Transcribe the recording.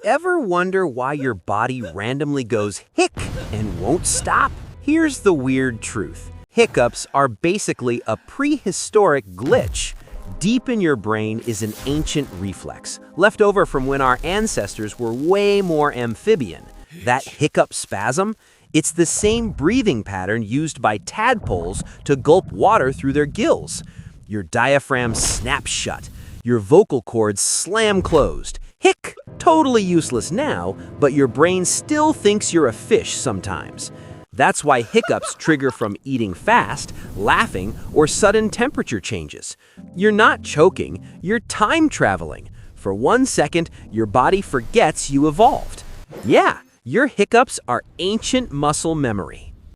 Ever wonder why your body randomly goes hic and won't stop? Here's the weird truth. Hiccups are basically a prehistoric glitch. Deep in your brain is an ancient reflex, left over from when our ancestors were way more amphibian. That hiccup spasm? It's the same breathing pattern used by tadpoles to gulp water through their gills. Your diaphragm snaps shut. Your vocal cords slam closed. Hic! Totally useless now, but your brain still thinks you're a fish sometimes. That's why hiccups trigger from eating fast, laughing, or sudden temperature changes. You're not choking, you're time traveling. For 1 second, your body forgets you evolved. Yeah, your hiccups are ancient muscle memory.